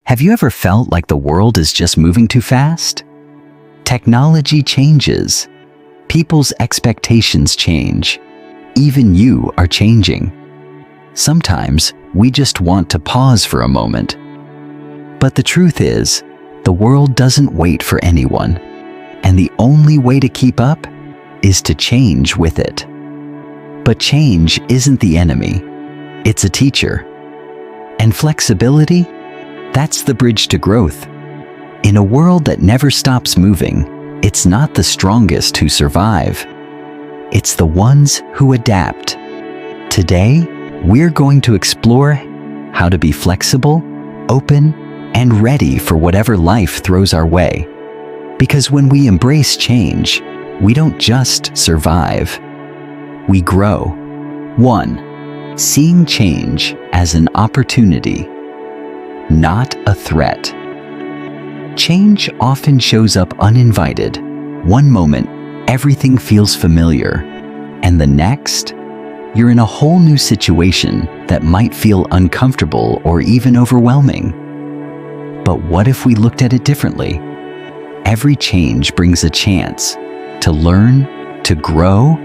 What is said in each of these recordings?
Have you ever felt like the world is just moving too fast? Technology changes. People's expectations change. Even you are changing. Sometimes we just want to pause for a moment. But the truth is, the world doesn't wait for anyone, and the only way to keep up is to change with it. But change isn't the enemy, it's a teacher. And flexibility? That's the bridge to growth. In a world that never stops moving, it's not the strongest who survive. It's the ones who adapt. Today, we're going to explore how to be flexible, open, and ready for whatever life throws our way. Because when we embrace change, we don't just survive, we grow. 1. Seeing change as an opportunity, not a threat. Change often shows up uninvited. One moment, everything feels familiar, and the next, you're in a whole new situation that might feel uncomfortable or even overwhelming. But what if we looked at it differently? Every change brings a chance to learn, to grow,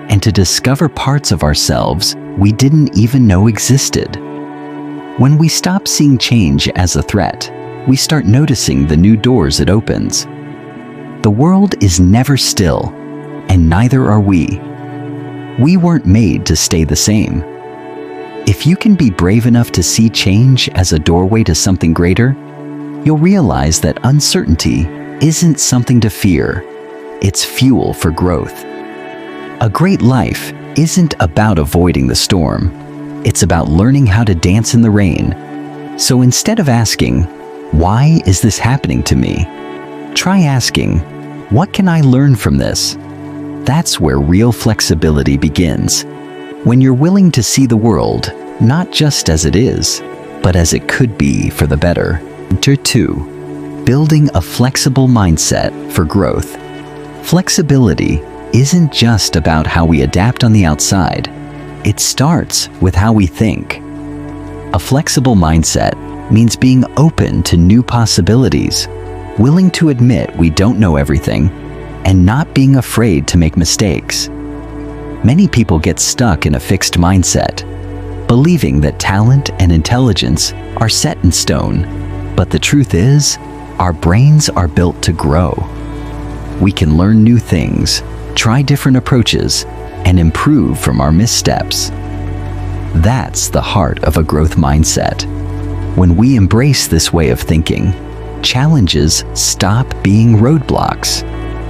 and to discover parts of ourselves we didn't even know existed. When we stop seeing change as a threat, we start noticing the new doors it opens. The world is never still, and neither are we. We weren't made to stay the same. If you can be brave enough to see change as a doorway to something greater, you'll realize that uncertainty isn't something to fear. It's fuel for growth. A great life isn't about avoiding the storm. It's about learning how to dance in the rain. So instead of asking, "Why is this happening to me?" try asking, "What can I learn from this?" That's where real flexibility begins. When you're willing to see the world, not just as it is, but as it could be for the better. Chapter 2. Building a flexible mindset for growth. Flexibility isn't just about how we adapt on the outside. It starts with how we think. A flexible mindset means being open to new possibilities, willing to admit we don't know everything, and not being afraid to make mistakes. Many people get stuck in a fixed mindset, believing that talent and intelligence are set in stone. But the truth is, our brains are built to grow. We can learn new things, try different approaches, and improve from our missteps. That's the heart of a growth mindset. When we embrace this way of thinking, challenges stop being roadblocks.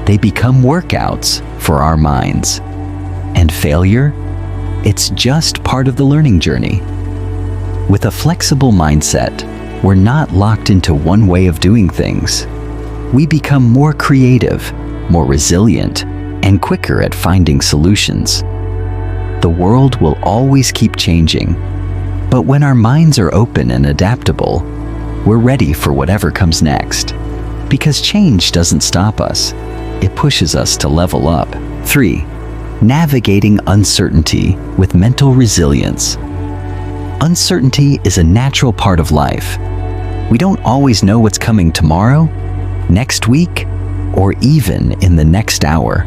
They become workouts for our minds. And failure? It's just part of the learning journey. With a flexible mindset, we're not locked into one way of doing things. We become more creative, more resilient, and quicker at finding solutions. The world will always keep changing, but when our minds are open and adaptable, we're ready for whatever comes next. Because change doesn't stop us, it pushes us to level up. 3. Navigating uncertainty with mental resilience. Uncertainty is a natural part of life. We don't always know what's coming tomorrow, next week, or even in the next hour.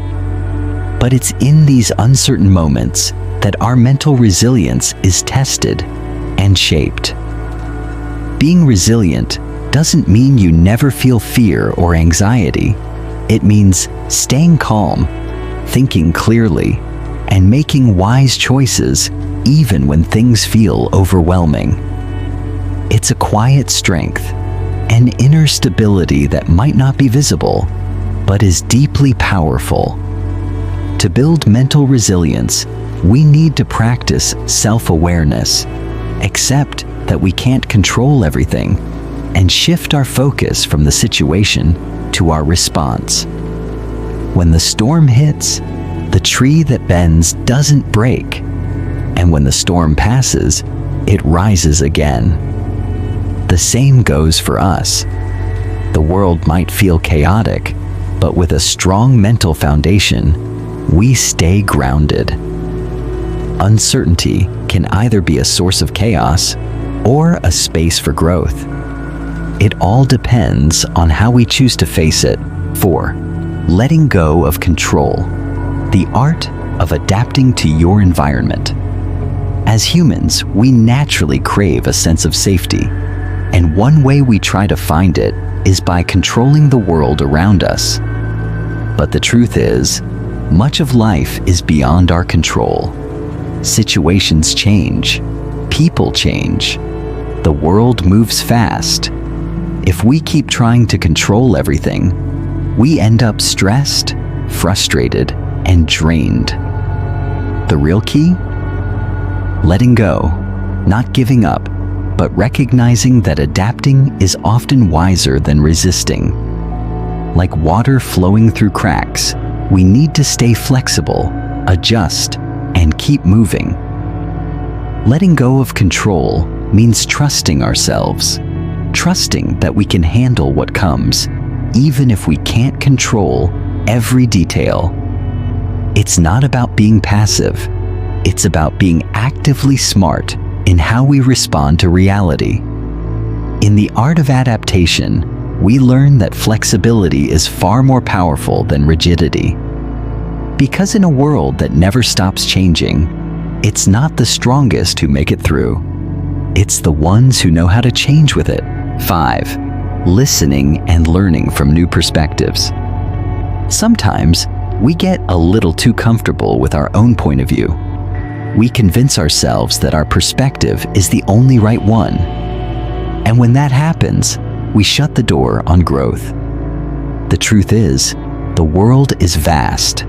But it's in these uncertain moments that our mental resilience is tested and shaped. Being resilient doesn't mean you never feel fear or anxiety. It means staying calm, thinking clearly, and making wise choices even when things feel overwhelming. It's a quiet strength, an inner stability that might not be visible, but is deeply powerful. To build mental resilience, we need to practice self-awareness, accept that we can't control everything, and shift our focus from the situation to our response. When the storm hits, the tree that bends doesn't break, and when the storm passes, it rises again. The same goes for us. The world might feel chaotic, but with a strong mental foundation, we stay grounded. Uncertainty can either be a source of chaos or a space for growth. It all depends on how we choose to face it. 4. Letting go of control. The art of adapting to your environment. As humans, we naturally crave a sense of safety, and one way we try to find it is by controlling the world around us. But the truth is, much of life is beyond our control. Situations change, people change, the world moves fast. If we keep trying to control everything, we end up stressed, frustrated, and drained. The real key? Letting go, not giving up, but recognizing that adapting is often wiser than resisting. Like water flowing through cracks, we need to stay flexible, adjust, and keep moving. Letting go of control means trusting ourselves, trusting that we can handle what comes, even if we can't control every detail. It's not about being passive. It's about being actively smart in how we respond to reality. In the art of adaptation, we learn that flexibility is far more powerful than rigidity. Because in a world that never stops changing, it's not the strongest who make it through. It's the ones who know how to change with it. 5. Listening and learning from new perspectives. Sometimes, we get a little too comfortable with our own point of view. We convince ourselves that our perspective is the only right one. And when that happens, we shut the door on growth. The truth is, the world is vast.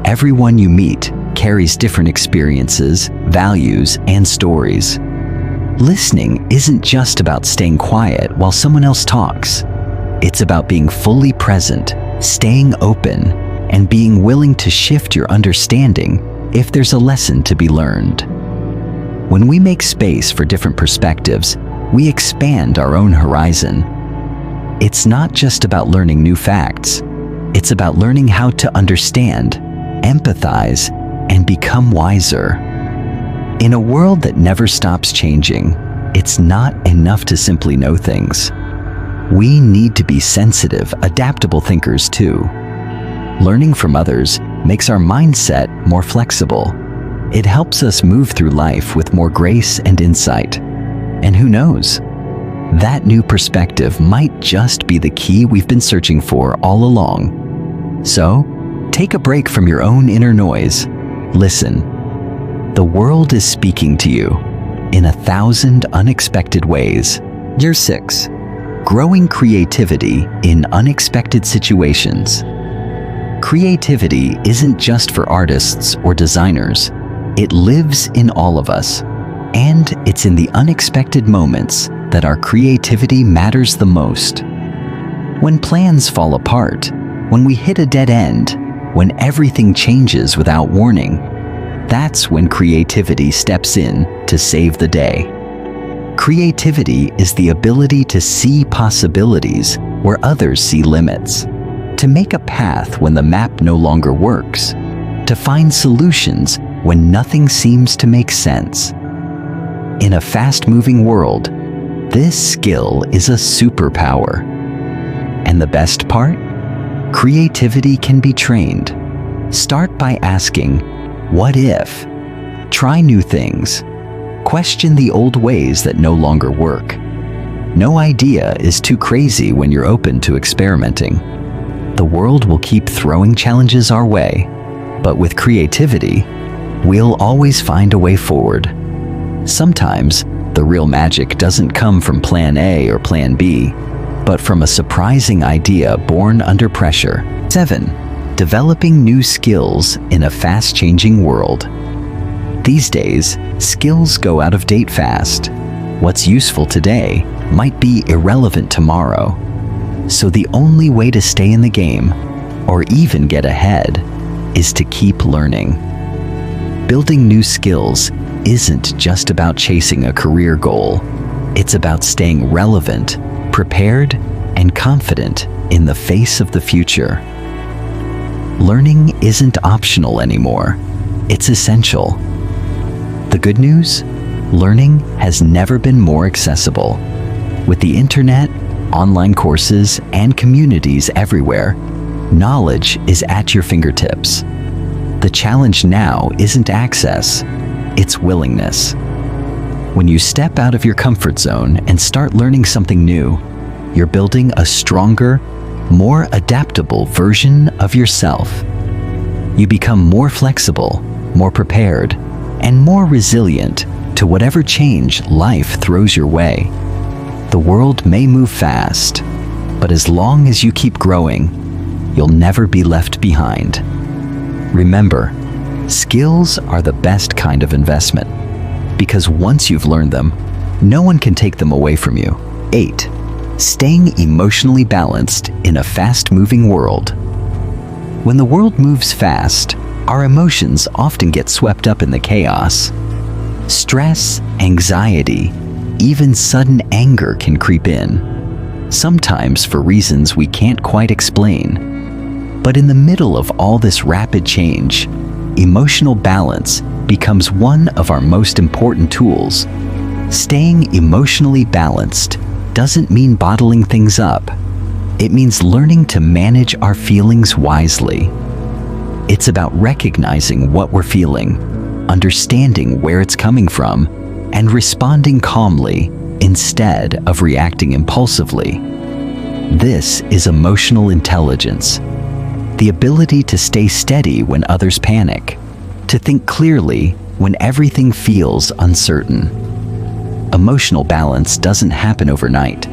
Everyone you meet carries different experiences, values, and stories. Listening isn't just about staying quiet while someone else talks. It's about being fully present, staying open, and being willing to shift your understanding if there's a lesson to be learned. When we make space for different perspectives, we expand our own horizon. It's not just about learning new facts. It's about learning how to understand, empathize, and become wiser. In a world that never stops changing, it's not enough to simply know things. We need to be sensitive, adaptable thinkers too. Learning from others makes our mindset more flexible. It helps us move through life with more grace and insight. And who knows? That new perspective might just be the key we've been searching for all along. So, take a break from your own inner noise. Listen. The world is speaking to you in 1,000 unexpected ways. Year 6. Growing creativity in unexpected situations. Creativity isn't just for artists or designers. It lives in all of us. And it's in the unexpected moments that our creativity matters the most. When plans fall apart, when we hit a dead end, when everything changes without warning, that's when creativity steps in to save the day. Creativity is the ability to see possibilities where others see limits, to make a path when the map no longer works, to find solutions when nothing seems to make sense. In a fast-moving world, this skill is a superpower. And the best part? Creativity can be trained. Start by asking, what if? Try new things. Question the old ways that no longer work. No idea is too crazy when you're open to experimenting. The world will keep throwing challenges our way, but with creativity, we'll always find a way forward. Sometimes, the real magic doesn't come from Plan A or Plan B, but from a surprising idea born under pressure. 7. Developing new skills in a fast-changing world. These days, skills go out of date fast. What's useful today might be irrelevant tomorrow. So the only way to stay in the game, or even get ahead, is to keep learning. Building new skills isn't just about chasing a career goal. It's about staying relevant, prepared, and confident in the face of the future. Learning isn't optional anymore. It's essential. The good news? Learning has never been more accessible. With the internet, online courses, and communities everywhere. Knowledge is at your fingertips. The challenge now isn't access, it's willingness. When you step out of your comfort zone and start learning something new, you're building a stronger, more adaptable version of yourself. You become more flexible, more prepared, and more resilient to whatever change life throws your way. The world may move fast, but as long as you keep growing, you'll never be left behind. Remember, skills are the best kind of investment, because once you've learned them, no one can take them away from you. 8. Staying emotionally balanced in a fast-moving world. When the world moves fast, our emotions often get swept up in the chaos. Stress, anxiety, even sudden anger can creep in, sometimes for reasons we can't quite explain. But in the middle of all this rapid change, emotional balance becomes one of our most important tools. Staying emotionally balanced doesn't mean bottling things up. It means learning to manage our feelings wisely. It's about recognizing what we're feeling, understanding where it's coming from, and responding calmly instead of reacting impulsively. This is emotional intelligence, the ability to stay steady when others panic, to think clearly when everything feels uncertain. Emotional balance doesn't happen overnight.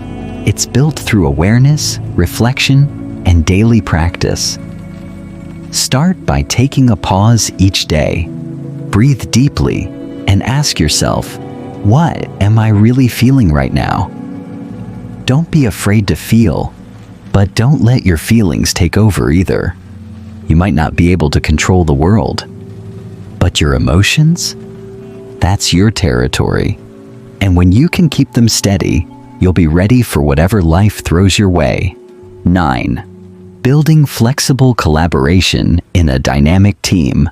It's built through awareness, reflection, and daily practice. Start by taking a pause each day. Breathe deeply and ask yourself, what am I really feeling right now? Don't be afraid to feel, but don't let your feelings take over either. You might not be able to control the world, but your emotions? That's your territory. And when you can keep them steady, you'll be ready for whatever life throws your way. 9. Building flexible collaboration in a dynamic team.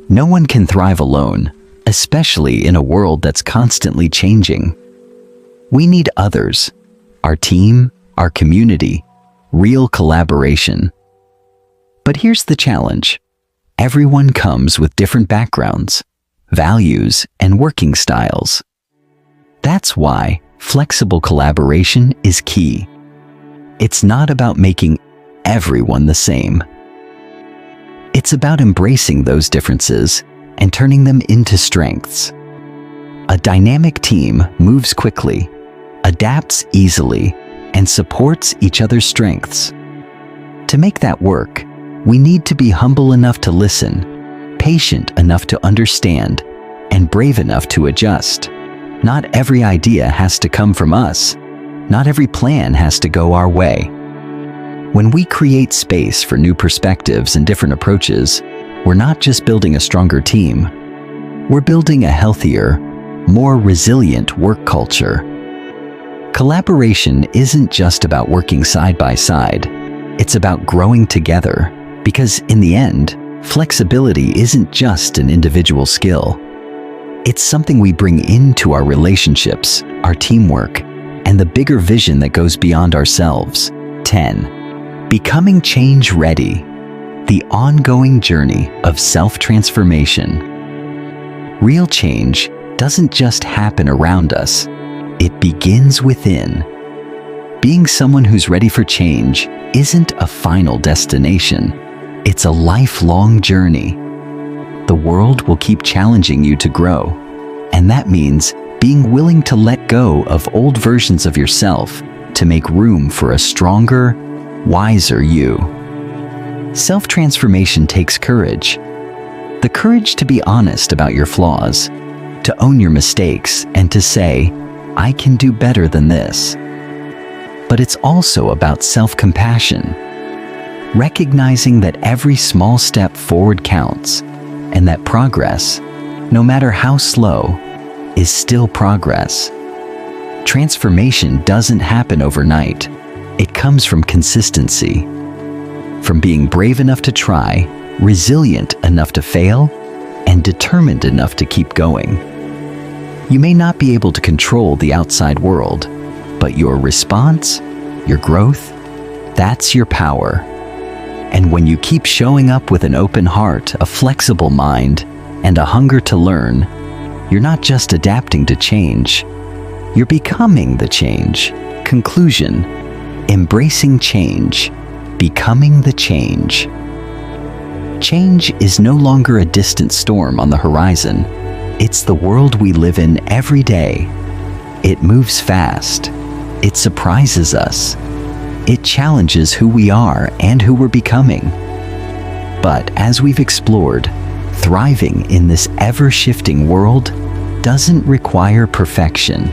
No one can thrive alone, especially in a world that's constantly changing. We need others, our team, our community, real collaboration. But here's the challenge. Everyone comes with different backgrounds, values, and working styles. That's why flexible collaboration is key. It's not about making everyone the same. It's about embracing those differences and turning them into strengths. A dynamic team moves quickly, adapts easily, and supports each other's strengths. To make that work, we need to be humble enough to listen, patient enough to understand, and brave enough to adjust. Not every idea has to come from us. Not every plan has to go our way. When we create space for new perspectives and different approaches, we're not just building a stronger team. We're building a healthier, more resilient work culture. Collaboration isn't just about working side by side. It's about growing together, because in the end, flexibility isn't just an individual skill. It's something we bring into our relationships, our teamwork, and the bigger vision that goes beyond ourselves. 10. Becoming change ready. The ongoing journey of self-transformation. Real change doesn't just happen around us. It begins within. Being someone who's ready for change isn't a final destination. It's a lifelong journey. The world will keep challenging you to grow, and that means being willing to let go of old versions of yourself to make room for a stronger, wiser you. Self-transformation takes courage. The courage to be honest about your flaws, to own your mistakes, and to say, I can do better than this. But it's also about self-compassion, recognizing that every small step forward counts, and that progress, no matter how slow, is still progress. Transformation doesn't happen overnight. It comes from consistency, from being brave enough to try, resilient enough to fail, and determined enough to keep going. You may not be able to control the outside world, but your response, your growth, that's your power. And when you keep showing up with an open heart, a flexible mind, and a hunger to learn, you're not just adapting to change, you're becoming the change. Conclusion: embracing change, becoming the change. Change is no longer a distant storm on the horizon. It's the world we live in every day. It moves fast. It surprises us. It challenges who we are and who we're becoming. But as we've explored, thriving in this ever-shifting world doesn't require perfection.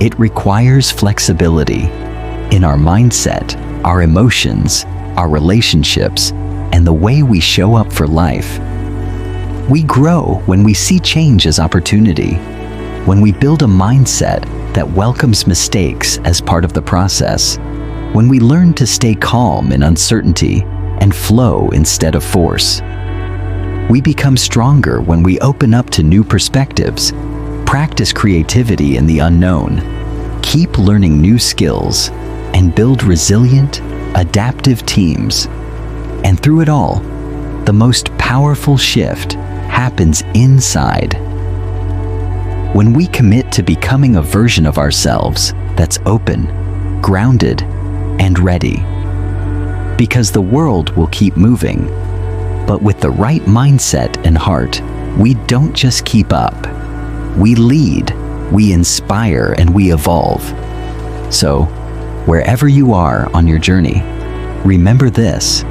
It requires flexibility in our mindset, our emotions, our relationships, and the way we show up for life. We grow when we see change as opportunity, when we build a mindset that welcomes mistakes as part of the process, when we learn to stay calm in uncertainty and flow instead of force. We become stronger when we open up to new perspectives, practice creativity in the unknown, keep learning new skills, and build resilient, adaptive teams. And through it all, the most powerful shift happens inside. When we commit to becoming a version of ourselves that's open, grounded, and ready. Because the world will keep moving, but with the right mindset and heart, we don't just keep up. We lead, we inspire, and we evolve. So, wherever you are on your journey, remember this: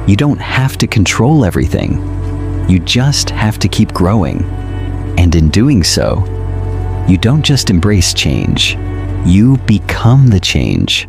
you don't have to control everything. You just have to keep growing. And in doing so, you don't just embrace change, you become the change.